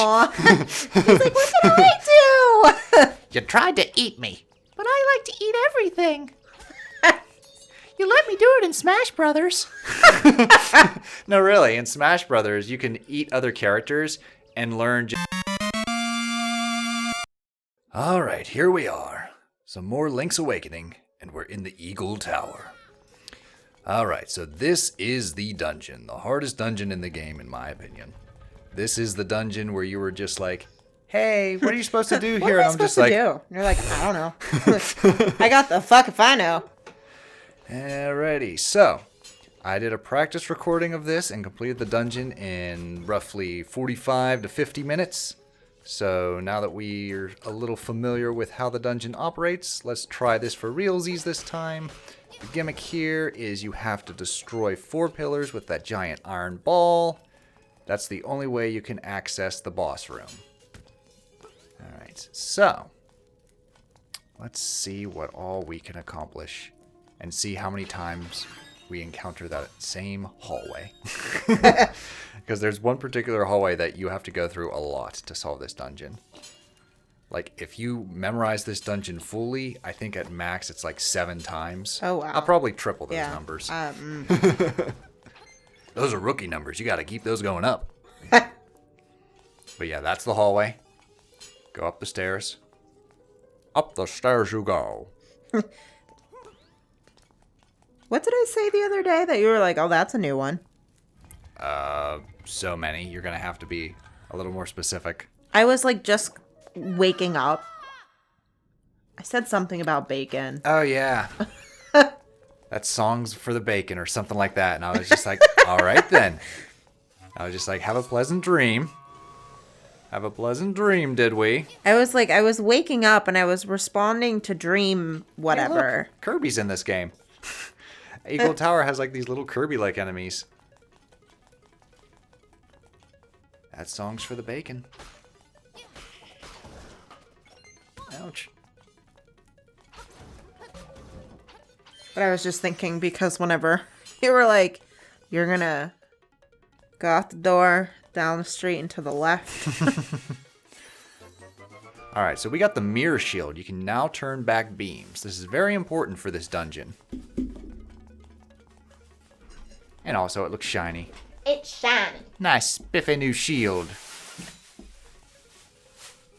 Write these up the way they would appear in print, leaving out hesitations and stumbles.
Aww. He's like, what did I do? You tried to eat me. But I like to eat everything. You let me do it in Smash Brothers. No, really. In Smash Brothers, you can eat other characters and learn. All right, here we are. Some more Link's Awakening, and we're in the Eagle Tower. All right, so this is the dungeon, the hardest dungeon in the game, in my opinion. This is the dungeon where you were just like, hey, what are you supposed to do here? And I'm just like, do? You're like, I don't know. I got the fuck if I know. Alrighty, so I did a practice recording of this and completed the dungeon in roughly 45 to 50 minutes. So now that we're a little familiar with how the dungeon operates, let's try this for realsies this time. The gimmick here is you have to destroy 4 pillars with that giant iron ball. That's the only way you can access the boss room. Alright, so let's see what all we can accomplish and see how many times we encounter that same hallway. Because there's one particular hallway that you have to go through a lot to solve this dungeon. Like, if you memorize this dungeon fully, I think at max it's like 7 times. Oh, wow. I'll probably triple those numbers. Those are rookie numbers. You got to keep those going up. But yeah, that's the hallway. Go up the stairs. Up the stairs you go. What did I say the other day that you were like, oh, that's a new one? So many. You're going to have to be a little more specific. I was like just waking up. I said something about bacon. Oh, yeah. That's songs for the bacon or something like that. And I was just like, all right then. I was just like, have a pleasant dream. Have a pleasant dream, did we? I was waking up and I was responding to dream whatever. Hey, look, Kirby's in this game. Eagle Tower has like these little Kirby-like enemies. That's songs for the bacon. Ouch. But I was just thinking because whenever you were like, you're gonna go out the door, down the street, and to the left. Alright, so we got the mirror shield. You can now turn back beams. This is very important for this dungeon. And also, it looks shiny. It's shiny. Nice, spiffy new shield.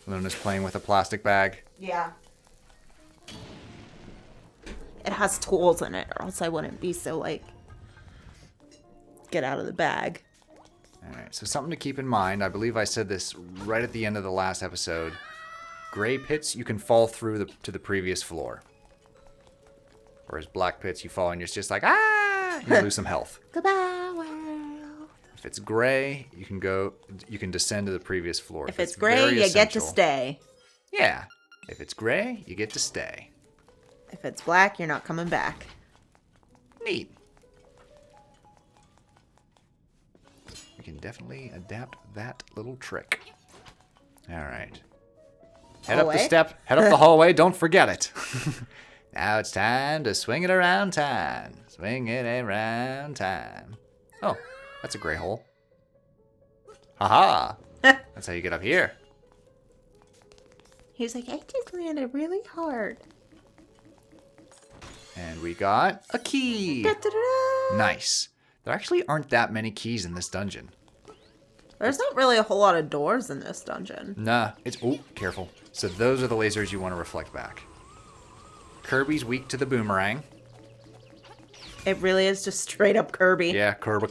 Luna's playing with a plastic bag. Yeah. It has tools in it, or else I wouldn't be so, like, get out of the bag. Alright, so something to keep in mind. I believe I said this right at the end of the last episode. Gray pits, you can fall through to the previous floor. Whereas black pits, you fall and you're just like, ah! You lose some health. Goodbye, world. If it's gray, you can descend to the previous floor. If it's gray, you get to stay. Yeah. If it's gray, you get to stay. If it's black, you're not coming back. Neat. We can definitely adapt that little trick. All right. Head up the step, head up the hallway, don't forget it. Now it's time to swing it around time. Swing it around time. Oh, that's a gray hole. Haha. That's how you get up here. He was like, I just landed really hard. And we got a key. Da-da-da-da. Nice. There actually aren't that many keys in this dungeon. There's not really a whole lot of doors in this dungeon. Nah, it's... Oh, careful. So those are the lasers you want to reflect back. Kirby's weak to the boomerang. It really is just straight up Kirby. Yeah, Kirby.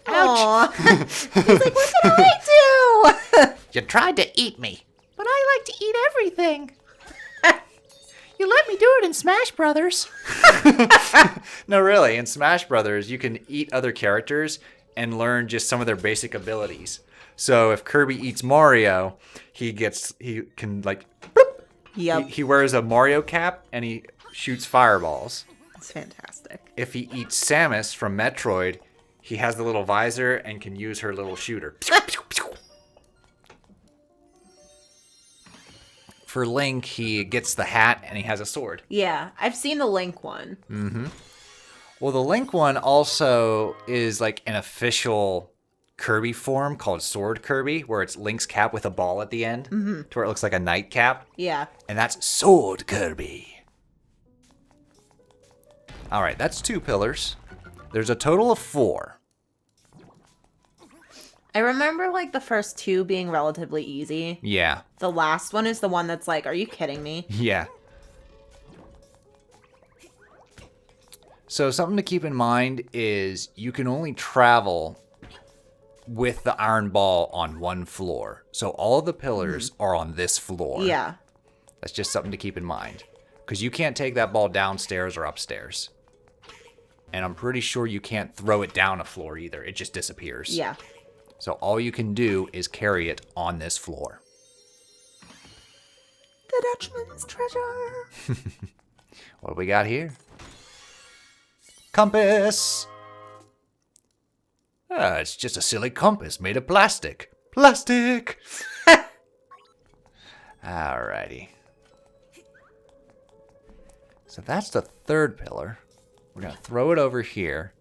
Ouch! He's like, what did I do? You tried to eat me. But I like to eat everything. You let me do it in Smash Brothers. No, really. In Smash Brothers, you can eat other characters and learn just some of their basic abilities. So if Kirby eats Mario, he can like... Bloop. Yep. He wears a Mario cap and he shoots fireballs. That's fantastic. If he eats Samus from Metroid, he has the little visor and can use her little shooter. For Link, he gets the hat and he has a sword. Yeah, I've seen the Link one. Mm-hmm. Well, the Link one also is like an official Kirby form called Sword Kirby, where it's Link's cap with a ball at the end, to where it looks like a nightcap. Yeah. And that's Sword Kirby. All right, that's 2 pillars. There's a total of 4. I remember, like, the first 2 being relatively easy. Yeah. The last one is the one that's like, are you kidding me? Yeah. So something to keep in mind is you can only travel with the iron ball on one floor. So all the pillars are on this floor. Yeah. That's just something to keep in mind. Because you can't take that ball downstairs or upstairs. And I'm pretty sure you can't throw it down a floor either. It just disappears. Yeah. So all you can do is carry it on this floor. The Dutchman's treasure. What do we got here? Compass! Ah, it's just a silly compass made of plastic. Plastic! Alrighty. So that's the 3rd pillar. We're going to throw it over here.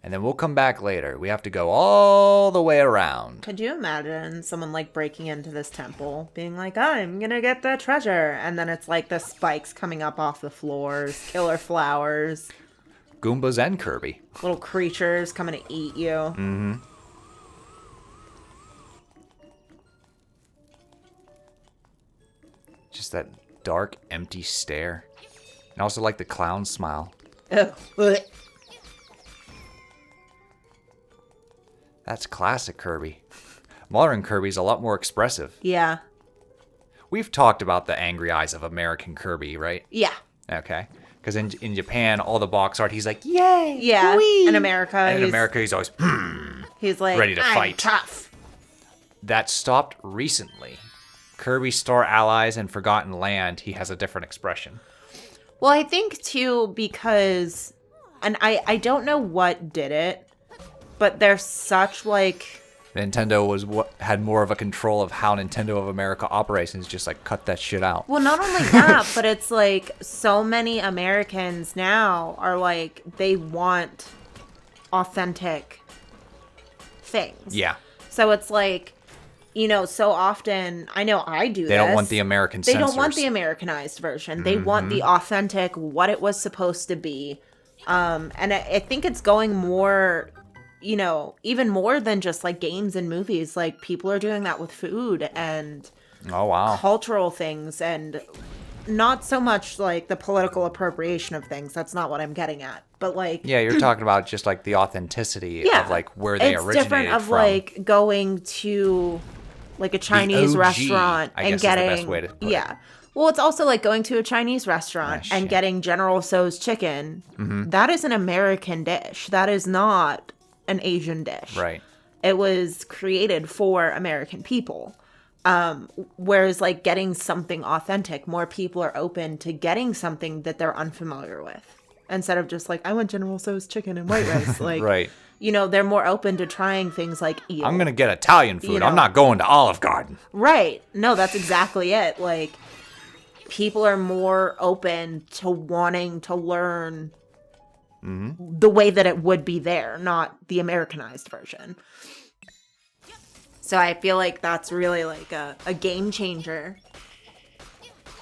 And then we'll come back later. We have to go all the way around. Could you imagine someone like breaking into this temple, being like, I'm gonna get the treasure, and then it's like the spikes coming up off the floors, killer flowers, Goombas and Kirby. little creatures coming to eat you. Mm-hmm. Just that dark, empty stare. And also like the clown smile. Ugh. That's classic Kirby. Modern Kirby's a lot more expressive. Yeah. We've talked about the angry eyes of American Kirby, right? Yeah. Okay. Because in Japan, all the box art, he's like, yay! Yeah. Whee! In America, And in America, he's always, he's like, ready to I'm fight. tough. That stopped recently. Kirby Star Allies and Forgotten Land, he has a different expression. Well, I think too, because, and I don't know what did it, but there's such like... Nintendo was what had more of a control of how Nintendo of America operates, and it's just like, cut that shit out. Well, not only that, but it's like so many Americans now are like, they want authentic things. Yeah. So it's like, you know, so often, I know I do They don't want the American They censors. don't want the Americanized version. They want the authentic, what it was supposed to be. And I think it's going more, you know, even more than just like games and movies. Like people are doing that with food and Oh, wow. cultural things, and not so much like the political appropriation of things. That's not what I'm getting at. But like, Yeah, you're talking about just like the authenticity yeah, of like where they it's originated different of from. like going to like a Chinese OG, restaurant I and guess is the getting best way to put it. yeah. Well, it's also like going to a Chinese restaurant Ah, and shit. getting General Tso's chicken. Mm-hmm. That is an American dish. That is not an Asian dish. Right. It was created for American people. Whereas like getting something authentic, more people are open to getting something that they're unfamiliar with. Instead of just like, I want General Tso's chicken and white rice. Like, Right. you know, they're more open to trying things like eel. I'm going to get Italian food. You know. I'm not going to Olive Garden. Right. No, that's exactly it. Like, people are more open to wanting to learn the way that it would be there, not the Americanized version. So I feel like that's really like a game changer.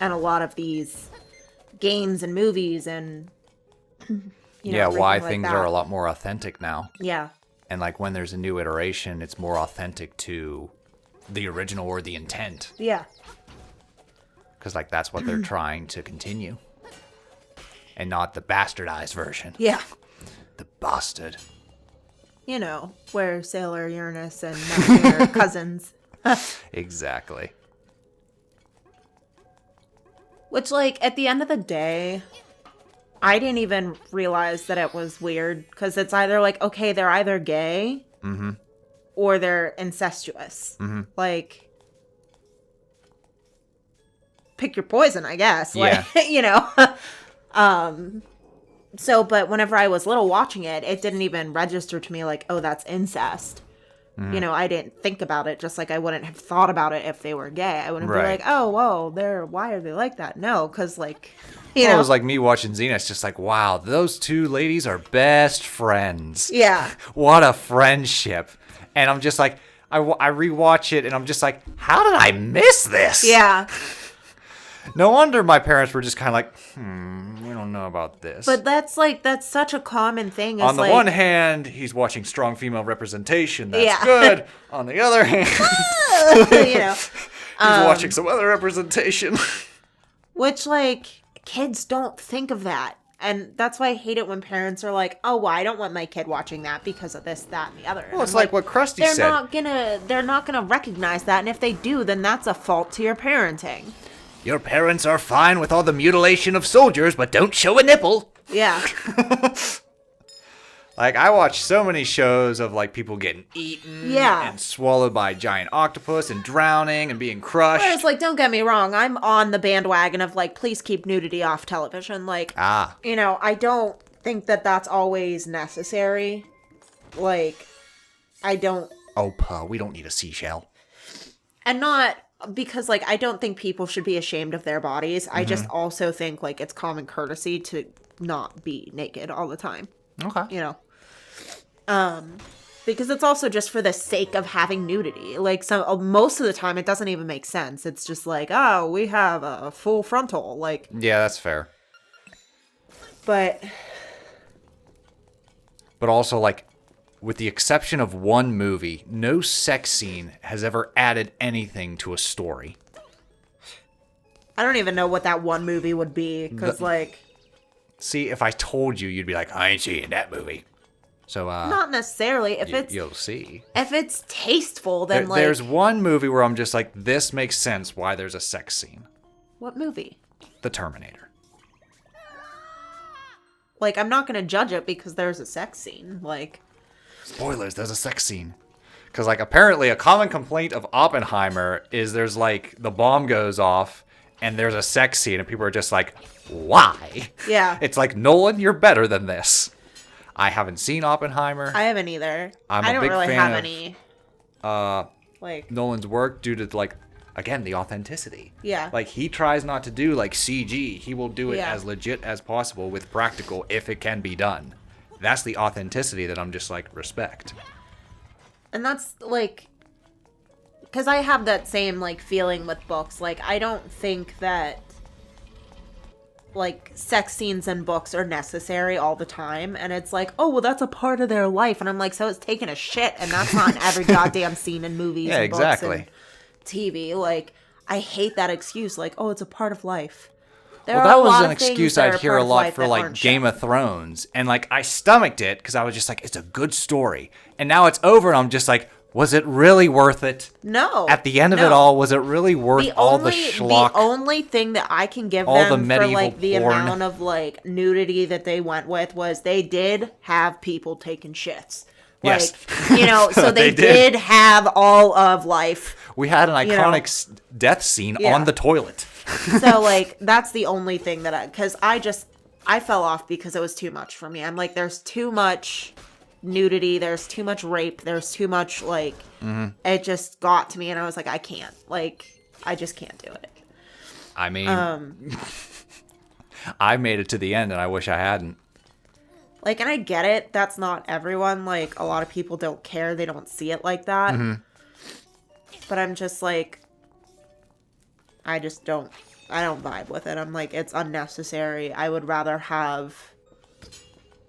And a lot of these games and movies and, you know, Yeah, why everything like things that. are a lot more authentic now. Yeah. And like when there's a new iteration, it's more authentic to the original or the intent. Yeah. Because like that's what they're trying to continue. And not the bastardized version. Yeah. The bastard. You know, where Sailor Uranus and Neptune are cousins. Exactly. Which, like, at the end of the day, I didn't even realize that it was weird. Because it's either like, okay, they're either gay or they're incestuous. Like, pick your poison, I guess. Like, you know. So, but whenever I was little watching it, it didn't even register to me like, oh, that's incest. You know, I didn't think about it, just like I wouldn't have thought about it if they were gay. I wouldn't be Right. like, oh, whoa, why are they like that? No, because, like, you Well, know. it was like me watching Xena. It's just like, wow, those two ladies are best friends. Yeah. What a friendship. And I'm just like, I rewatch it, and I'm just like, how did I miss this? Yeah. No wonder my parents were just kind of like, we don't know about this. But that's such a common thing. On the one hand, he's watching strong female representation. That's Yeah. good. On the other hand, he's watching some other representation. Which, like, kids don't think of that. And that's why I hate it when parents are like, oh, well, I don't want my kid watching that because of this, that, and the other. Well, it's like what Krusty said. They're not gonna recognize that, and if they do, then that's a fault to your parenting. Your parents are fine with all the mutilation of soldiers, but don't show a nipple. Yeah. Like, I watch so many shows of, like, people getting eaten and swallowed by a giant octopus and drowning and being crushed. Whereas, like, don't get me wrong, I'm on the bandwagon of, like, please keep nudity off television. Like, you know, I don't think that that's always necessary. Like, I don't... Oh, Pa, we don't need a seashell. And not... Because, like, I don't think people should be ashamed of their bodies. I just also think, like, it's common courtesy to not be naked all the time. Okay. You know? Because it's also just for the sake of having nudity. Like, most of the time, it doesn't even make sense. It's just like, oh, we have a full frontal. Like... Yeah, that's fair. But also, like, with the exception of one movie, no sex scene has ever added anything to a story. I don't even know what that one movie would be, because, like... See, if I told you, you'd be like, I ain't seeing that movie. So, not necessarily. If you'll see. If it's tasteful, then, like... There's one movie where I'm just like, this makes sense why there's a sex scene. What movie? The Terminator. Like, I'm not going to judge it because there's a sex scene. Like... Spoilers, there's a sex scene. Because, like, apparently a common complaint of Oppenheimer is there's, like, the bomb goes off and there's a sex scene and people are just like, why? Yeah. It's like, Nolan, you're better than this. I haven't seen Oppenheimer. I haven't either. I don't really have any. Like Nolan's work due to, like, again, the authenticity. Yeah. Like, he tries not to do, like, CG. He will do it Yeah. as legit as possible with practical if it can be done. That's the authenticity that I'm just like, respect. And that's, like... Because I have that same, like, feeling with books. Like, I don't think that... like, sex scenes in books are necessary all the time. And it's like, oh, well, that's a part of their life. And I'm like, so it's taking a shit. And that's not in every goddamn scene in movies and books and TV. Like, I hate that excuse. Like, oh, it's a part of life. Well, that was an excuse I'd hear a lot for, like, Game of Thrones. And, like, I stomached it because I was just like, it's a good story. And now it's over and I'm just like, was it really worth it? No. At the end of it all, was it really worth all the schlock? The only thing that I can give all them the for, like, the porn. amount of, like, nudity that they went with was they did have people taking shits. Like, yes. You know, so they did have all of life. We had an iconic death scene on the toilet. So, like, that's the only thing that because I fell off because it was too much for me. I'm like, there's too much nudity, there's too much rape, there's too much, like, it just got to me and I was like, I can't. Like, I just can't do it. I mean, I made it to the end and I wish I hadn't. Like, and I get it. That's not everyone. Like, a lot of people don't care. They don't see it like that. Mm-hmm. But I'm just like, I don't vibe with it. I'm like, it's unnecessary. I would rather have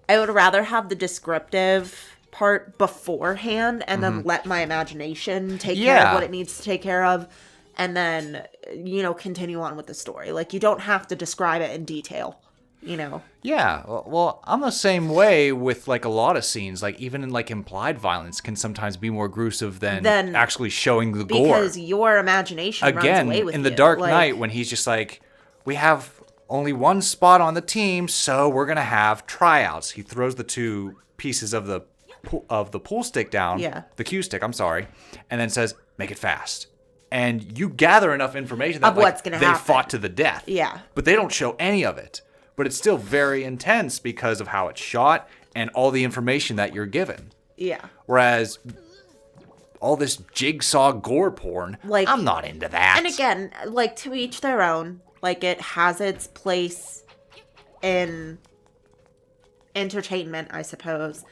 the descriptive part beforehand and then let my imagination take care of what it needs to take care of and then, you know, continue on with the story. Like, you don't have to describe it in detail. You know? Yeah. Well, I'm the same way with, like, a lot of scenes. Like, even in, like, implied violence can sometimes be more gruesome than actually showing the gore. Because your imagination runs away with in The Dark Knight, when he's just like, we have only one spot on the team, so we're going to have tryouts. He throws the two pieces of the pool stick down. Yeah. The cue stick, I'm sorry. And then says, make it fast. And you gather enough information that, of what's gonna happen. They fought to the death. Yeah. But they don't show any of it. But it's still very intense because of how it's shot and all the information that you're given. Yeah. Whereas all this jigsaw gore porn, like, I'm not into that. And again, like, to each their own. Like, it has its place in entertainment, I suppose.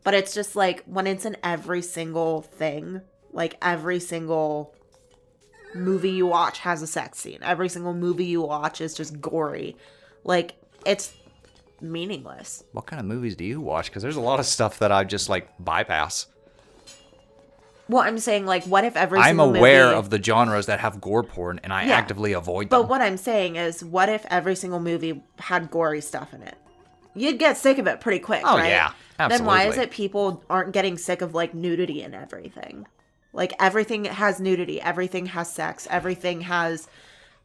But it's just like when it's in every single thing, like every single movie you watch has a sex scene. Every single movie you watch is just gory. Like, it's meaningless. What kind of movies do you watch? Because there's a lot of stuff that I just, like, bypass. Well, I'm saying, like, what if every I'm single movie... aware of the genres that have gore porn, and I actively avoid them. But what I'm saying is, what if every single movie had gory stuff in it? You'd get sick of it pretty quick, oh, right? Yeah, absolutely. Then why is it people aren't getting sick of, like, nudity and everything? Like, everything has nudity. Everything has sex. Everything has,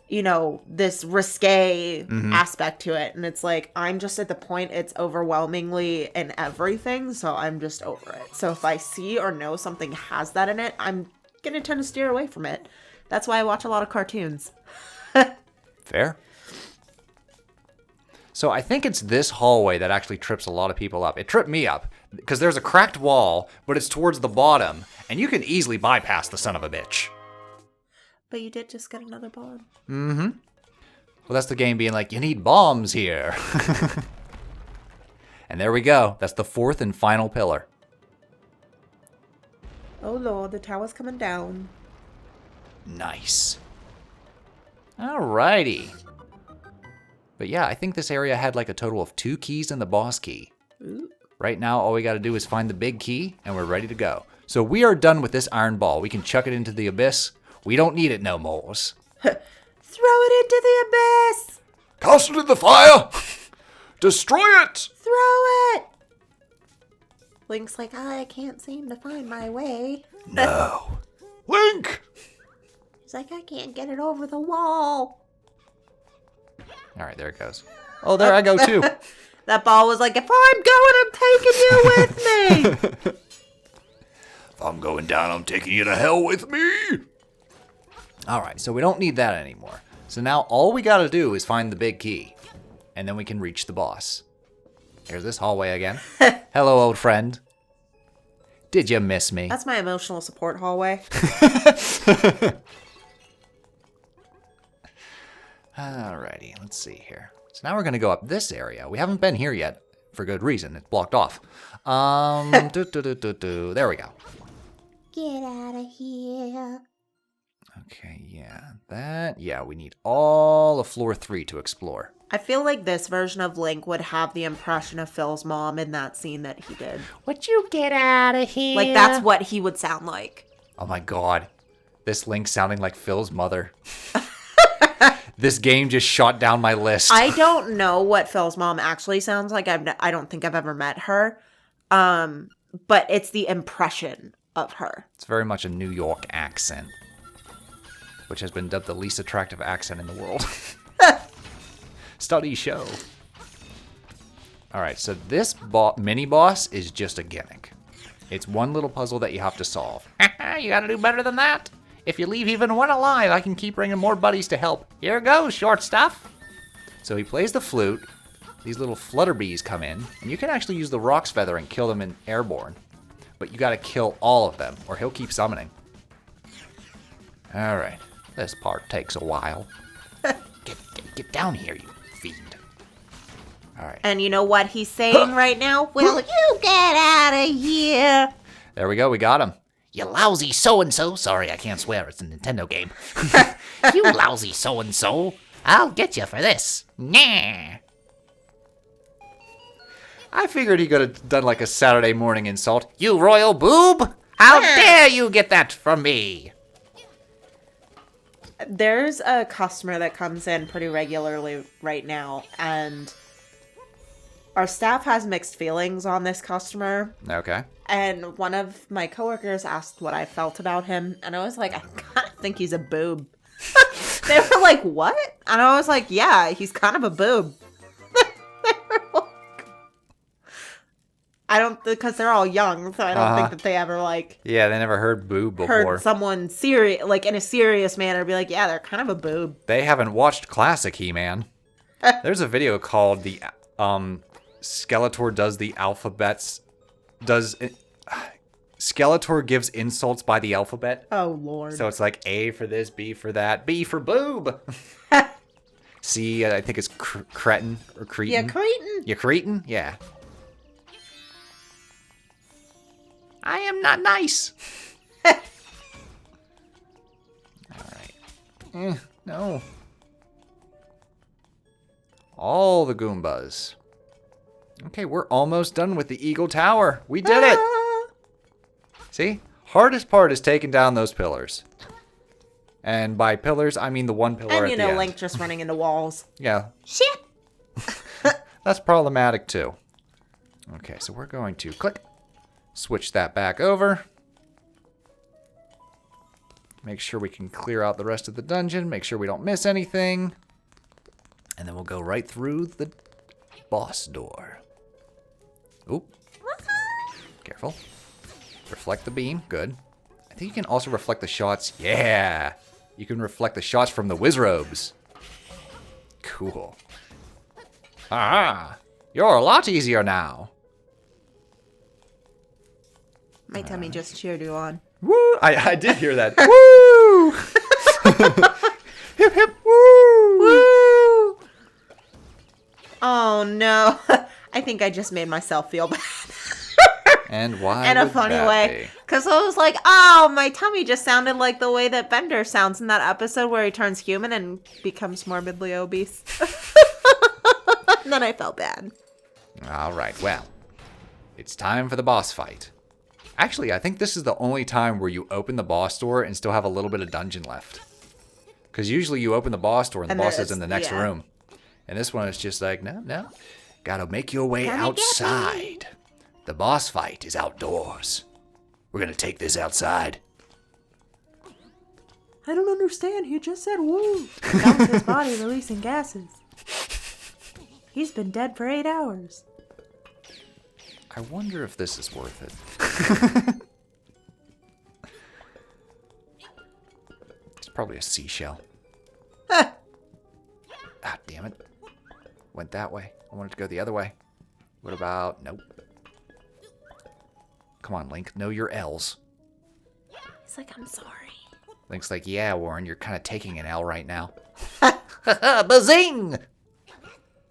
you know, this risque aspect to it. And it's like, I'm just at the point it's overwhelmingly in everything, so I'm just over it. So if I see or know something has that in it, I'm going to tend to steer away from it. That's why I watch a lot of cartoons. Fair. So I think it's this hallway that actually trips a lot of people up. It tripped me up because there's a cracked wall, but it's towards the bottom, and you can easily bypass the son of a bitch. But you did just get another bomb. Mm-hmm. Well, that's the game being like, you need bombs here. And there we go. That's the fourth and final pillar. Oh, Lord, the tower's coming down. Nice. Alrighty. But yeah, I think this area had like a total of 2 keys and the boss key. Ooh. Right now, all we got to do is find the big key, and we're ready to go. So we are done with this iron ball. We can chuck it into the abyss. We don't need it no more. Throw it into the abyss! Cast it in the fire! Destroy it! Throw it! Link's like, I can't seem to find my way. No. Link! He's like, I can't get it over the wall. All right, there it goes. Oh, there I go too. That ball was like, if I'm going, I'm taking you with me. If I'm going down, I'm taking you to hell with me. All right, so we don't need that anymore. So now all we got to do is find the big key, and then we can reach the boss. Here's this hallway again. Hello, old friend. Did you miss me? That's my emotional support hallway. Alrighty, let's see here. So now we're going to go up this area. We haven't been here yet, for good reason. It's blocked off. There we go. Get out of here. Okay, yeah, we need all of floor 3 to explore. I feel like this version of Link would have the impression of Phil's mom in that scene that he did. Would you get out of here? Like, that's what he would sound like. Oh my god. This Link sounding like Phil's mother. This game just shot down my list. I don't know what Phil's mom actually sounds like. I don't think I've ever met her. But it's the impression of her. It's very much a New York accent, which has been dubbed the least attractive accent in the world. Studies show. All right, so this mini-boss is just a gimmick. It's one little puzzle that you have to solve. You gotta do better than that. If you leave even one alive, I can keep bringing more buddies to help. Here goes, short stuff. So he plays the flute. These little flutter bees come in, and you can actually use the Rock's Feather and kill them in airborne. But you gotta kill all of them, or he'll keep summoning. All right, this part takes a while. Get down here, you fiend. All right. And you know what he's saying right now? Will you get out of here? There we go, we got him. You lousy so-and-so. Sorry, I can't swear. It's a Nintendo game. You lousy so-and-so. I'll get you for this. Nah. I figured he could have done like a Saturday morning insult. You royal boob! How dare you get that from me? There's a customer that comes in pretty regularly right now, and our staff has mixed feelings on this customer. Okay. And one of my coworkers asked what I felt about him, and I was like, I kind of think he's a boob. They were like, what? And I was like, yeah, he's kind of a boob. They were like, I don't, because they're all young, so I don't think that they ever, like... Yeah, they never heard boob before. Heard someone serious, like, in a serious manner be like, yeah, they're kind of a boob. They haven't watched classic He-Man. There's a video called the, Skeletor does the alphabets... Skeletor gives insults by the alphabet. Oh, Lord. So it's like A for this, B for that, B for boob. C, I think it's cretin or cretin. Yeah, cretin. Yeah, cretin? Yeah. I am not nice. Alright. No. All the Goombas. Okay, we're almost done with the Eagle Tower. We did it. See? Hardest part is taking down those pillars. And by pillars, I mean the one pillar And at the end. Link just running into walls. Yeah. Shit. That's problematic too. Okay, so we're going to click. Switch that back over. Make sure we can clear out the rest of the dungeon. Make sure we don't miss anything. And then we'll go right through the boss door. Oop. Careful. Reflect the beam. Good. I think you can also reflect the shots. Yeah. You can reflect the shots from the Wizrobes. Cool. Ah. You're a lot easier now. My tummy just cheered you on. Woo! I did hear that. Woo! Hip hip woo! Woo! Oh no. I think I just made myself feel bad. And why? In a would funny that way. be? Because I was like, oh, my tummy just sounded like the way that Bender sounds in that episode where he turns human and becomes morbidly obese. And then I felt bad. All right, well, it's time for the boss fight. Actually, I think this is the only time where you open the boss door and still have a little bit of dungeon left. Because usually you open the boss door and the boss is in the next room. And this one is just like, no. Gotta make your way outside. The boss fight is outdoors. We're gonna take this outside. I don't understand. He just said woo. Bounce his body releasing gases. He's been dead for 8 hours. I wonder if this is worth it. It's probably a seashell. Ah, damn it. Went that way. I wanted to go the other way. What about... Nope. Come on, Link. Know your L's. He's like, I'm sorry. Link's like, yeah, Warren, you're kind of taking an L right now. Bazing!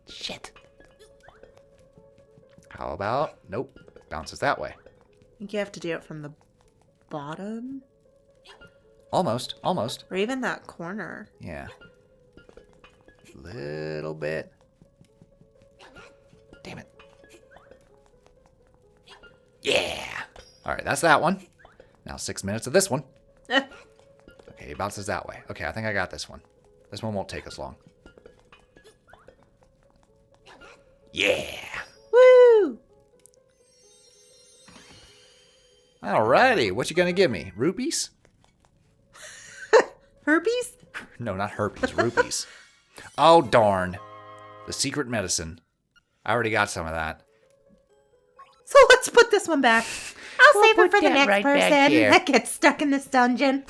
Shit. How about... Nope. Bounces that way. I think you have to do it from the bottom. Almost. Or even that corner. Yeah. Little bit. Damn it. Yeah. All right, that's that one. Now 6 minutes of this one. Okay, it bounces that way. Okay, I think I got this one. This one won't take us long. Yeah. Woo! Alrighty, what you gonna give me? Rupees? Herpes? No, not herpes, rupees. Oh, darn. The secret medicine. I already got some of that. So let's put this one back. I'll save it for the next right back person here. that gets stuck in this dungeon.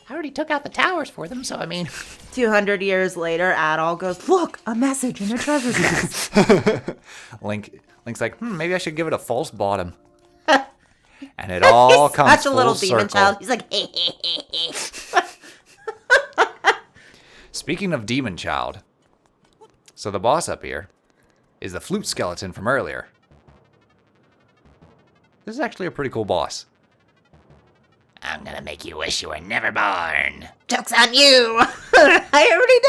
I already took out the towers for them, so I mean... 200 years later, Adol goes, look, a message in a treasure chest. Link's like, maybe I should give it a false bottom. And it all He's comes such a full little circle. demon child. He's like, hey, hey, hey, hey. Speaking of demon child, so the boss up here is the flute skeleton from earlier. This is actually a pretty cool boss. I'm gonna make you wish you were never born. Joke's on you. I already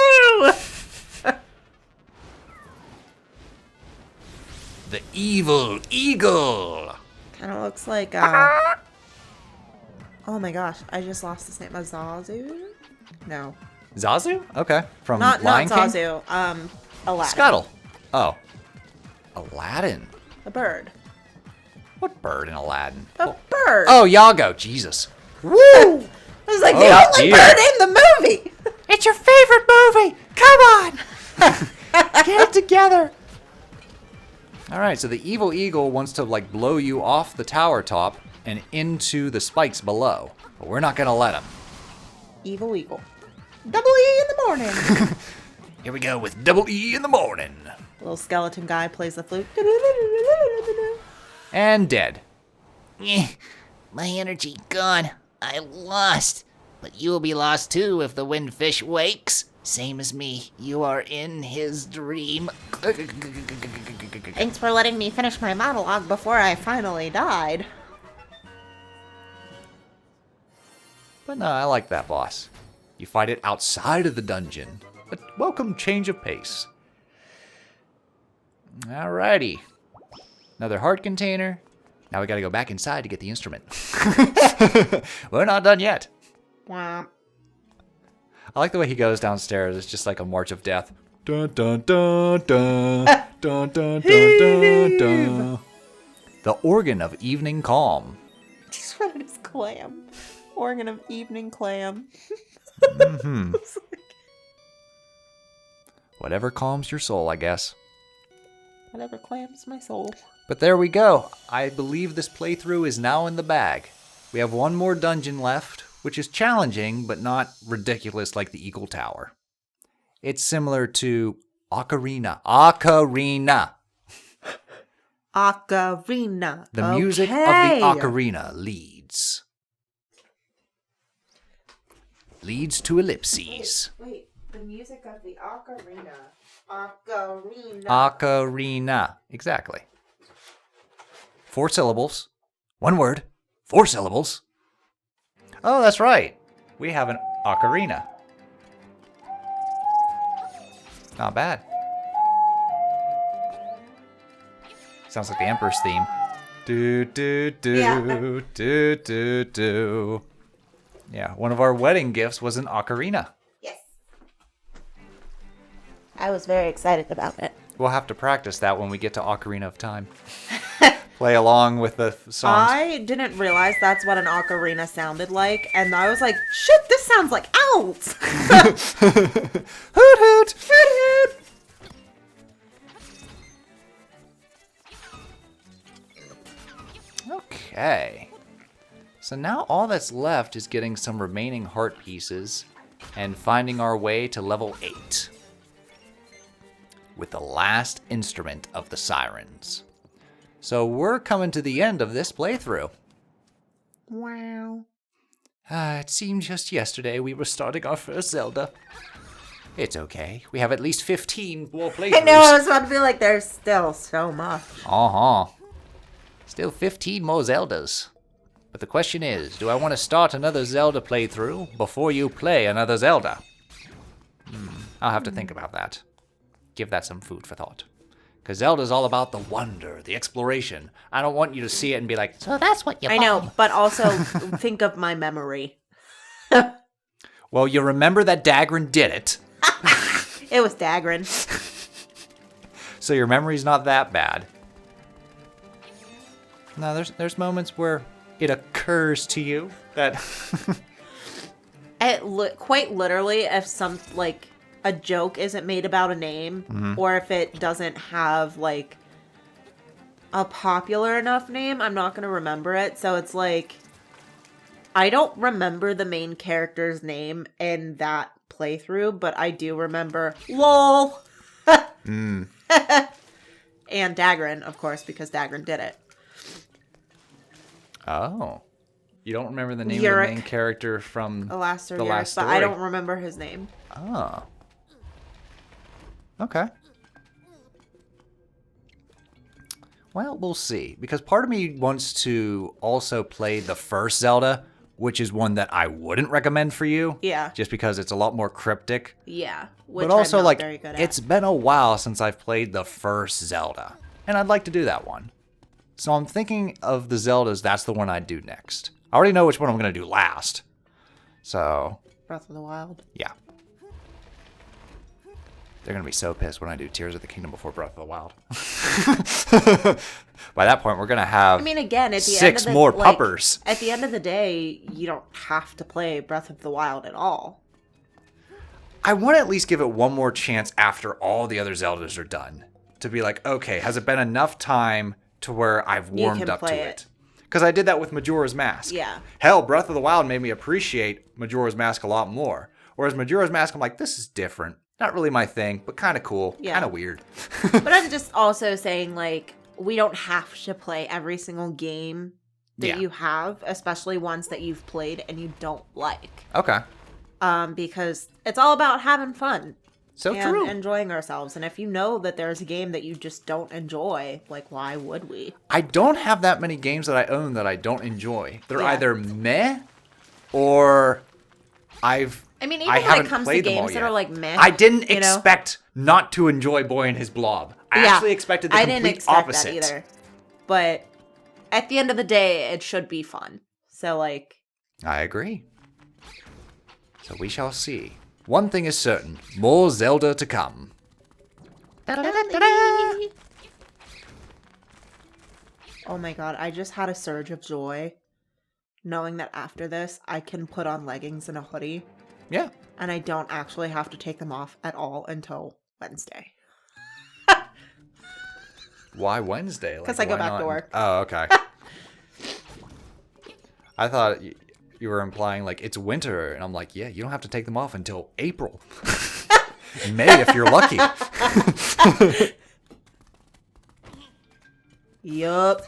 do. The evil eagle. Kind of looks like, oh my gosh, I just lost his name. Zazu? No. Zazu? Okay. From Not Lion King? Zazu. Aladdin. Scuttle. Oh. Aladdin. A bird. What bird in Aladdin? A bird. Oh, Yago. Jesus. Woo! I was like, the only dear. bird in the movie. It's your favorite movie. Come on. Get it together. All right, so the evil eagle wants to like blow you off the tower top and into the spikes below, but we're not gonna let him. Evil eagle. Double E in the morning. Here we go with double E in the morning. Little skeleton guy plays the flute. And dead. My energy gone. I lost. But you will be lost too if the windfish wakes. Same as me. You are in his dream. Thanks for letting me finish my monologue before I finally died. But no, I like that boss. You fight it outside of the dungeon. A welcome change of pace. Alrighty. Another heart container. Now we gotta go back inside to get the instrument. We're not done yet. Wow. I like the way he goes downstairs. It's just like a march of death. Dun dun dun dun dun dun dun dun dun. The organ of evening calm. Just read it as clam. Organ of evening clam. Mm-hmm. Whatever calms your soul, I guess. Whatever clams my soul. But there we go. I believe this playthrough is now in the bag. We have one more dungeon left, which is challenging, but not ridiculous like the Eagle Tower. It's similar to Ocarina. Ocarina! Ocarina. The music of the ocarina leads. Leads to ellipses. Wait, the music of the ocarina. Ocarina. Ocarina. Exactly. 4 syllables. 1 word. 4 syllables. Oh, that's right. We have an ocarina. Not bad. Sounds like the Emperor's theme. Do do do Yeah. do do do. Yeah, one of our wedding gifts was an ocarina. Yes. I was very excited about it. We'll have to practice that when we get to Ocarina of Time. Play along with the songs. I didn't realize that's what an ocarina sounded like, and I was like, shit, this sounds like owls. Hoot hoot! Hoot hoot. Okay. So now all that's left is getting some remaining heart pieces and finding our way to level 8. With the last instrument of the sirens. So we're coming to the end of this playthrough. Wow. It seemed just yesterday we were starting our first Zelda. It's okay. We have at least 15 more playthroughs. I know, I was about to be like, there's still so much. Uh-huh. Still 15 more Zeldas. But the question is, do I want to start another Zelda playthrough before you play another Zelda? I'll have to think about that. Give that some food for thought. Because Zelda's all about the wonder, the exploration. I don't want you to see it and be like, So that's what you I know, but also think of my memory. well, you remember that Dagran did it. It was Dagran. So your memory's not that bad. No, there's moments where it occurs to you that Quite literally, if some, like, a joke isn't made about a name, or if it doesn't have, like, a popular enough name, I'm not going to remember it. So it's like, I don't remember the main character's name in that playthrough, but I do remember LOL. And Dagran, of course, because Dagran did it. Oh. You don't remember the name of Yurik. the main character from The last the story, last but story? I don't remember his name. Oh. Okay. Well, we'll see. Because part of me wants to also play the first Zelda, which is one that I wouldn't recommend for you. Yeah. Just because it's a lot more cryptic. Yeah. Which But also, I'm not like, very good at. it's been a while since I've played the first Zelda. And I'd like to do that one. So I'm thinking of the Zeldas, that's the one I'd do next. I already know which one I'm going to do last. So, Breath of the Wild. yeah. They're going to be so pissed when I do Tears of the Kingdom before Breath of the Wild. By that point, we're going to have I mean, again, at the end 6 of the, more like, puppers. At the end of the day, you don't have to play Breath of the Wild at all. I want to at least give it one more chance after all the other Zeldas are done. To be like, okay, has it been enough time to where I've warmed up to play it? Because I did that with Majora's Mask. Yeah. Hell, Breath of the Wild made me appreciate Majora's Mask a lot more. Whereas Majora's Mask, I'm like, this is different. Not really my thing, but kind of cool. Yeah. Kind of weird. But I'm just also saying, like, we don't have to play every single game that Yeah. you have, especially ones that you've played and you don't like. Okay. because it's all about having fun. So And true. enjoying ourselves. And if you know that there's a game that you just don't enjoy, like, why would we? I don't have that many games that I own that I don't enjoy. They're Yeah. either meh or I mean, even I when haven't it comes to played them all games that yet. are like meh. I didn't you know? expect not to enjoy Boy and His Blob. I actually expected the I complete didn't expect opposite. that either. But at the end of the day, it should be fun. So, like, I agree. So we shall see. One thing is certain, more Zelda to come. oh my god, I just had a surge of joy knowing that after this, I can put on leggings and a hoodie, Yeah. and I don't actually have to take them off at all until Wednesday. Why Wednesday? 'Cause I go why back to not- work. Oh, okay. I thought you were implying like it's winter, and I'm like, yeah, you don't have to take them off until April. May if you're lucky. Yup.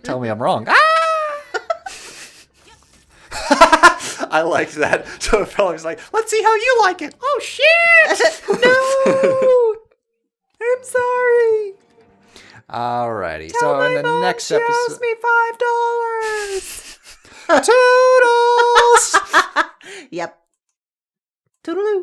Tell me I'm wrong. Ah! I liked that. So the fella's like, let's see how you like it. Oh, shit! No! I'm sorry. Alrighty. Tell So my in the mom next she owes episode. me $5. Toodles! Yep. Toodaloo.